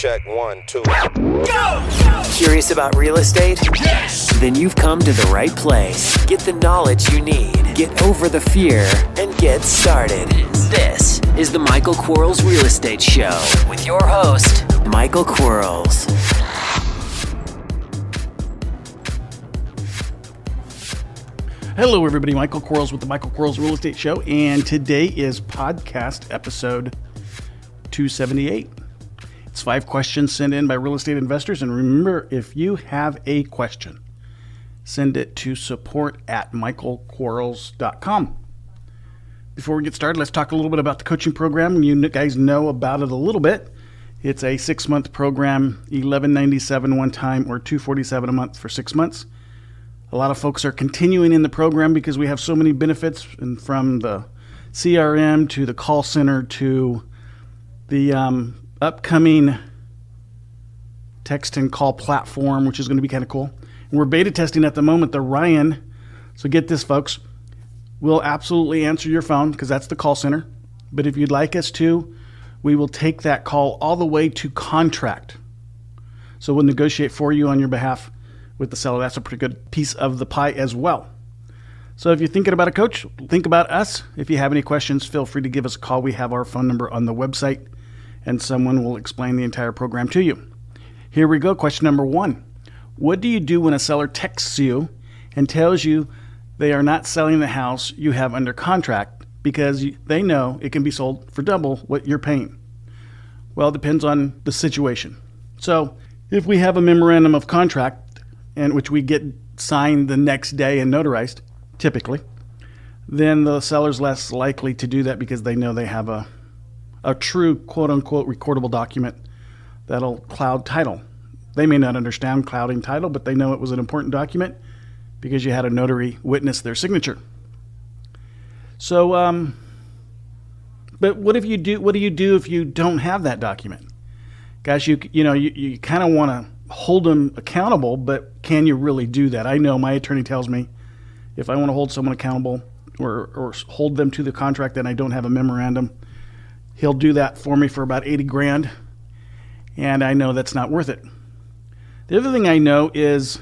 check, 1, 2. Curious about real estate? Yes! Then you've come to the right place. Get the knowledge you need, get over the fear, and get started. This is the Michael Quarles Real Estate Show with your host, Michael Quarles. Hello, everybody. Michael Quarles with the Michael Quarles Real Estate Show, and today is podcast episode 278. It's 5 questions sent in by real estate investors, and remember, if you have a question, send it to support@michaelquarles.com. Before we get started, let's talk a little bit about the coaching program. You guys know about it a little bit. It's a 6-month program, $11.97 one time or $247 a month for 6 months. A lot of folks are continuing in the program because we have so many benefits, and from the CRM to the call center to the upcoming text and call platform, which is going to be kind of cool. And we're beta testing at the moment the Ryan. So get this, folks. We'll absolutely answer your phone because that's the call center. But if you'd like us to, we will take that call all the way to contract. So we'll negotiate for you on your behalf with the seller. That's a pretty good piece of the pie as well. So if you're thinking about a coach, think about us. If you have any questions, feel free to give us a call. We have our phone number on the website, and someone will explain the entire program to you. Here we go. Question number 1. What do you do when a seller texts you and tells you they are not selling the house you have under contract because they know it can be sold for double what you're paying? Well, it depends on the situation. So if we have a memorandum of contract, and which we get signed the next day and notarized, typically, then the seller's less likely to do that because they know they have a true quote-unquote recordable document that'll cloud title. They may not understand clouding title, but they know it was an important document because you had a notary witness their signature. So, but what do you do if you don't have that document? Guys, you kind of want to hold them accountable, but can you really do that? I know my attorney tells me if I want to hold someone accountable or hold them to the contract and I don't have a memorandum, he'll do that for me for about $80,000, and I know that's not worth it. The other thing I know is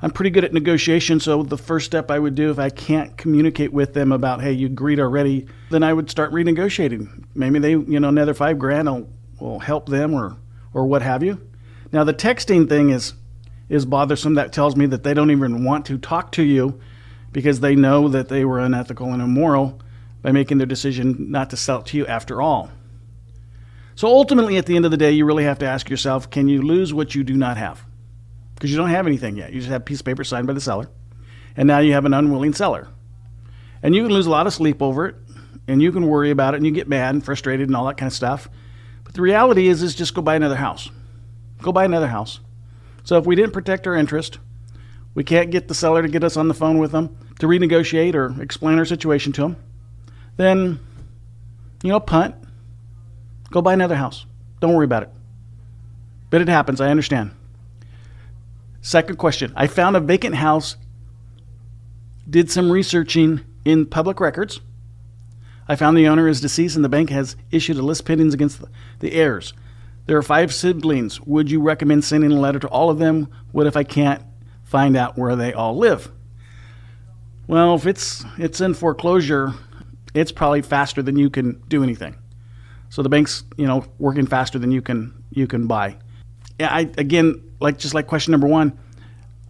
I'm pretty good at negotiation, so the first step I would do if I can't communicate with them about, hey, you agreed already, then I would start renegotiating. Maybe they, another $5,000 will help them or what have you. Now, the texting thing is bothersome. That tells me that they don't even want to talk to you because they know that they were unethical and immoral by making their decision not to sell it to you after all. So ultimately, at the end of the day, you really have to ask yourself, can you lose what you do not have? Because you don't have anything yet. You just have a piece of paper signed by the seller, and now you have an unwilling seller. And you can lose a lot of sleep over it, and you can worry about it, and you get mad and frustrated and all that kind of stuff. But the reality is just go buy another house. Go buy another house. So if we didn't protect our interest, we can't get the seller to get us on the phone with them to renegotiate or explain our situation to them, then, punt. Go buy another house. Don't worry about it. But it happens. I understand. Second question. I found a vacant house, did some researching in public records. I found the owner is deceased and the bank has issued a Lis Pendens against the heirs. There are 5 siblings. Would you recommend sending a letter to all of them? What if I can't find out where they all live? Well, if it's in foreclosure, it's probably faster than you can do anything. So the bank's, working faster than you can buy. Yeah, just like question number 1,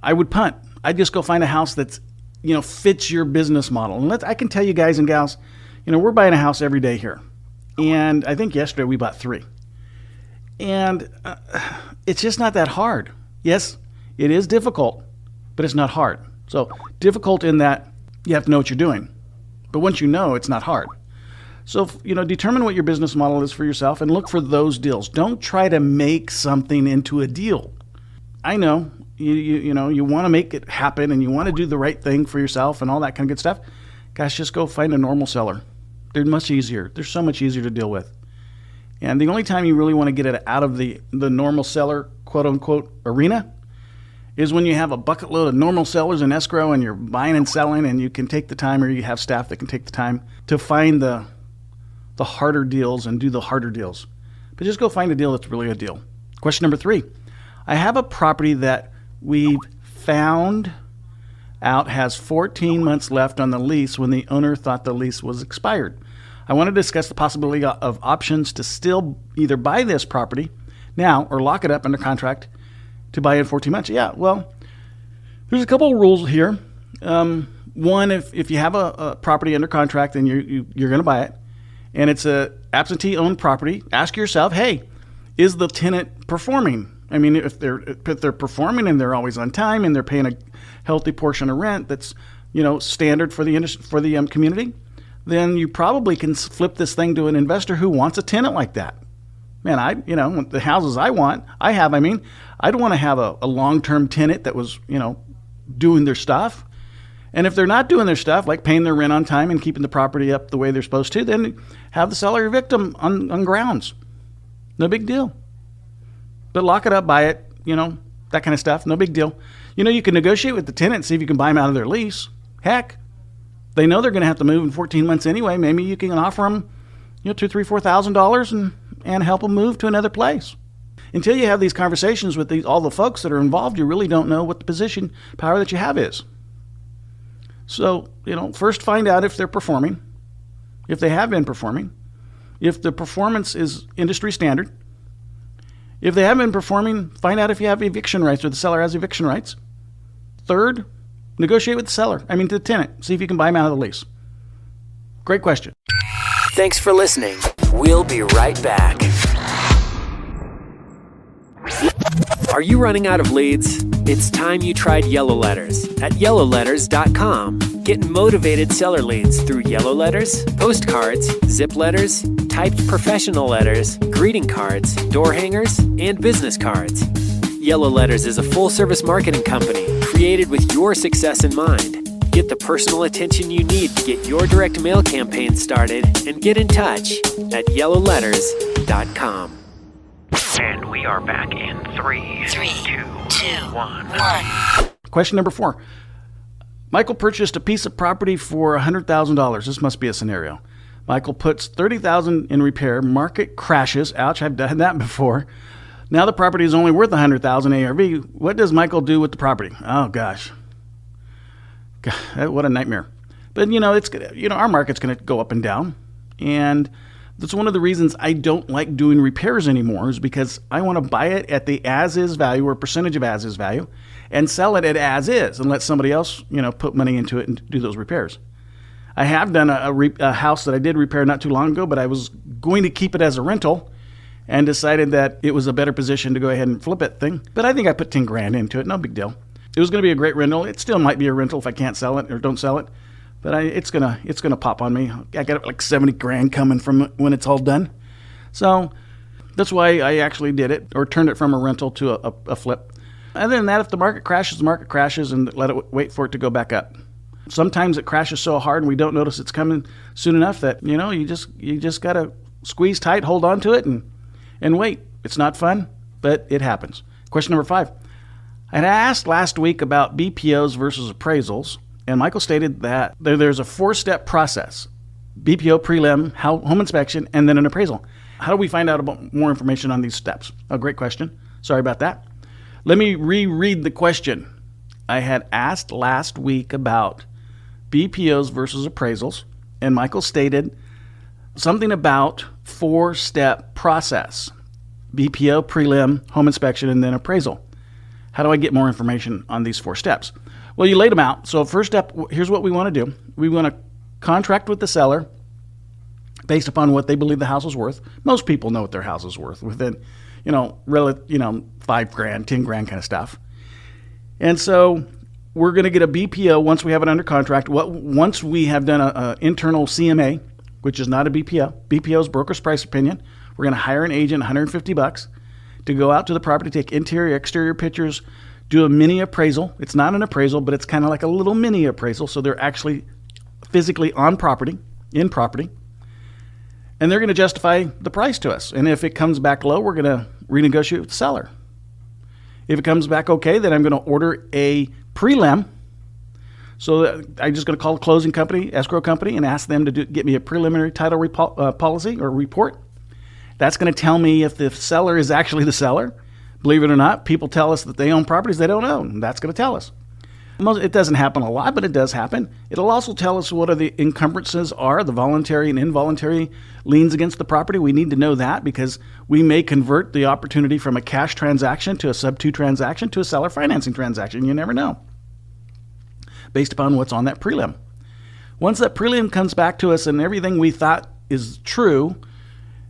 I would punt. I'd just go find a house that's, fits your business model. And I can tell you guys and gals, we're buying a house every day here. And I think yesterday we bought 3. And it's just not that hard. Yes, it is difficult, but it's not hard. So difficult in that you have to know what you're doing. But once you know, it's not hard. So, determine what your business model is for yourself and look for those deals. Don't try to make something into a deal. I know you want to make it happen and you want to do the right thing for yourself and all that kind of good stuff. Gosh, just go find a normal seller. They're much easier. They're so much easier to deal with. And the only time you really want to get it out of the normal seller, quote unquote, arena is when you have a bucket load of normal sellers in escrow and you're buying and selling, and you can take the time, or you have staff that can take the time to find the harder deals and do the harder deals. But just go find a deal that's really a deal. Question number 3. I have a property that we've found out has 14 months left on the lease when the owner thought the lease was expired. I want to discuss the possibility of options to still either buy this property now or lock it up under contract to buy in 14 months. Yeah, well, there's a couple of rules here. One, if you have a property under contract and you're going to buy it, and it's a absentee-owned property, ask yourself, hey, is the tenant performing? I mean, if they're performing and they're always on time and they're paying a healthy portion of rent that's standard for the community, then you probably can flip this thing to an investor who wants a tenant like that. Man, the houses I'd want to have a long-term tenant that was doing their stuff. And if they're not doing their stuff, like paying their rent on time and keeping the property up the way they're supposed to, then have the seller evict them on grounds. No big deal. But lock it up, buy it, that kind of stuff. No big deal. You can negotiate with the tenant, see if you can buy them out of their lease. Heck, they know they're going to have to move in 14 months anyway. Maybe you can offer them, $2,000, $3,000, $4,000 and help them move to another place. Until you have these conversations with all the folks that are involved, you really don't know what the position power that you have is. So, first find out if they're performing, if they have been performing, if the performance is industry standard. If they haven't been performing, find out if you have eviction rights or the seller has eviction rights. Third, negotiate with the tenant. See if you can buy them out of the lease. Great question. Thanks for listening. We'll be right back. Are you running out of leads? It's time you tried Yellow Letters at yellowletters.com. Get motivated seller leads through yellow letters, postcards, zip letters, typed professional letters, greeting cards, door hangers, and business cards. Yellow Letters is a full-service marketing company created with your success in mind. Get the personal attention you need to get your direct mail campaign started and get in touch at yellowletters.com. And we are back in 3, 2, 1. Question number 4. Michael purchased a piece of property for $100,000. This must be a scenario. Michael puts $30,000 in repair. Market crashes. Ouch, I've done that before. Now the property is only worth $100,000 ARV. What does Michael do with the property? Oh gosh, God, what a nightmare. But our market's going to go up and down, and that's one of the reasons I don't like doing repairs anymore, is because I want to buy it at the as-is value or percentage of as-is value and sell it at as-is and let somebody else, put money into it and do those repairs. I have done a house that I did repair not too long ago, but I was going to keep it as a rental and decided that it was a better position to go ahead and flip it thing. But I think I put $10,000 into it. No big deal. It was going to be a great rental. It still might be a rental if I can't sell it or don't sell it. But it's gonna pop on me. I got like $70,000 coming from when it's all done. So that's why I actually did it, or turned it from a rental to a flip. Other than that, if the market crashes and let it wait for it to go back up. Sometimes it crashes so hard and we don't notice it's coming soon enough that you just gotta squeeze tight, hold on to it, and wait. It's not fun, but it happens. Question number 5. I had asked last week about BPOs versus appraisals. And Michael stated that there's a 4-step process: BPO, prelim, home inspection, and then an appraisal. How do we find out about more information on these steps? A great question. Sorry about that. Let me reread the question. I had asked last week about BPOs versus appraisals, and Michael stated something about 4-step process: BPO, prelim, home inspection, and then appraisal. How do I get more information on these 4 steps? Well, you laid them out. So first step, here's what we want to do. We want to contract with the seller based upon what they believe the house is worth. Most people know what their house is worth within, $5,000, $10,000 kind of stuff. And so we're going to get a BPO once we have it under contract. Once we have done an internal CMA, which is not a BPO. BPO is broker's price opinion. We're going to hire an agent, $150, to go out to the property, take interior, exterior pictures, do a mini appraisal. It's not an appraisal, but it's kind of like a little mini appraisal. So they're actually physically in property. And they're going to justify the price to us. And if it comes back low, we're going to renegotiate with the seller. If it comes back okay, then I'm going to order a prelim. So I'm just going to call the closing company, escrow company, and ask them to get me a preliminary title policy or report. That's going to tell me if the seller is actually the seller. Believe it or not, people tell us that they own properties they don't own. That's going to tell us. It doesn't happen a lot, but it does happen. It'll also tell us what are the encumbrances are, the voluntary and involuntary liens against the property. We need to know that because we may convert the opportunity from a cash transaction to a sub-2 transaction to a seller financing transaction. You never know, based upon what's on that prelim. Once that prelim comes back to us and everything we thought is true,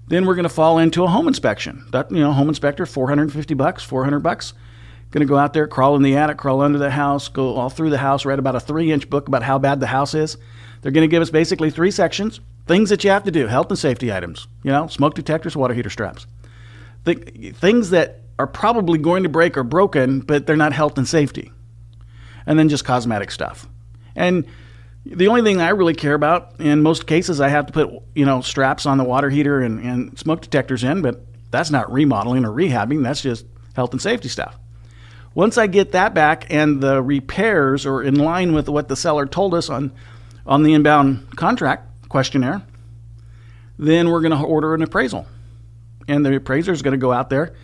then we're going to fall into a home inspection. That, home inspector, $450, $400. Going to go out there, crawl in the attic, crawl under the house, go all through the house, write about a 3-inch book about how bad the house is. They're going to give us basically 3 sections, things that you have to do, health and safety items, smoke detectors, water heater straps. Things that are probably going to break or broken, but they're not health and safety. And then just cosmetic stuff. And the only thing I really care about, in most cases, I have to put, straps on the water heater and smoke detectors in, but that's not remodeling or rehabbing. That's just health and safety stuff. Once I get that back and the repairs are in line with what the seller told us on the inbound contract questionnaire, then we're going to order an appraisal. And the appraiser is going to go out there,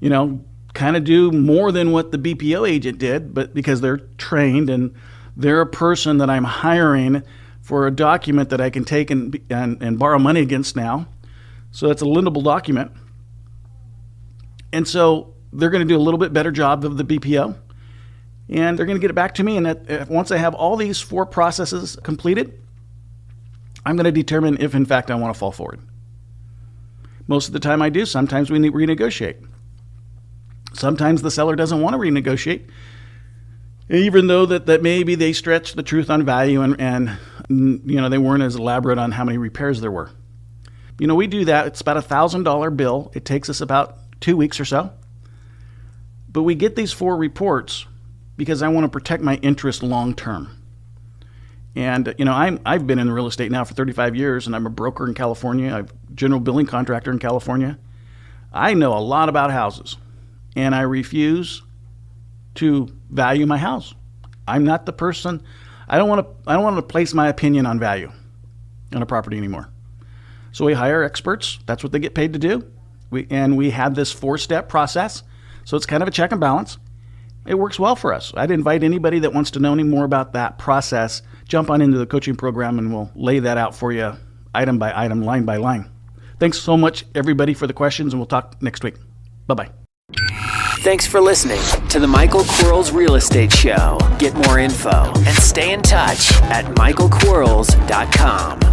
kind of do more than what the BPO agent did, but because they're trained and they're a person that I'm hiring for a document that I can take and borrow money against now. So it's a lendable document. And so they're going to do a little bit better job of the BPO, and they're going to get it back to me. And once I have all these 4 processes completed, I'm going to determine if, in fact, I want to fall forward. Most of the time I do. Sometimes we renegotiate. Sometimes the seller doesn't want to renegotiate, even though that maybe they stretched the truth on value and they weren't as elaborate on how many repairs there were. We do that. It's about $1,000 bill. It takes us about 2 weeks or so. But we get these 4 reports because I want to protect my interest long term. And, I've been in real estate now for 35 years, and I'm a broker in California. I'm a general building contractor in California. I know a lot about houses, and I refuse to value my house. I'm not the person. I don't want to place my opinion on value on a property anymore. So we hire experts. That's what they get paid to do. We have this 4-step process. So it's kind of a check and balance. It works well for us. I'd invite anybody that wants to know any more about that process, jump on into the coaching program and we'll lay that out for you item by item, line by line. Thanks so much, everybody, for the questions, and we'll talk next week. Bye-bye. Thanks for listening to the Michael Quarles Real Estate Show. Get more info and stay in touch at michaelquarles.com.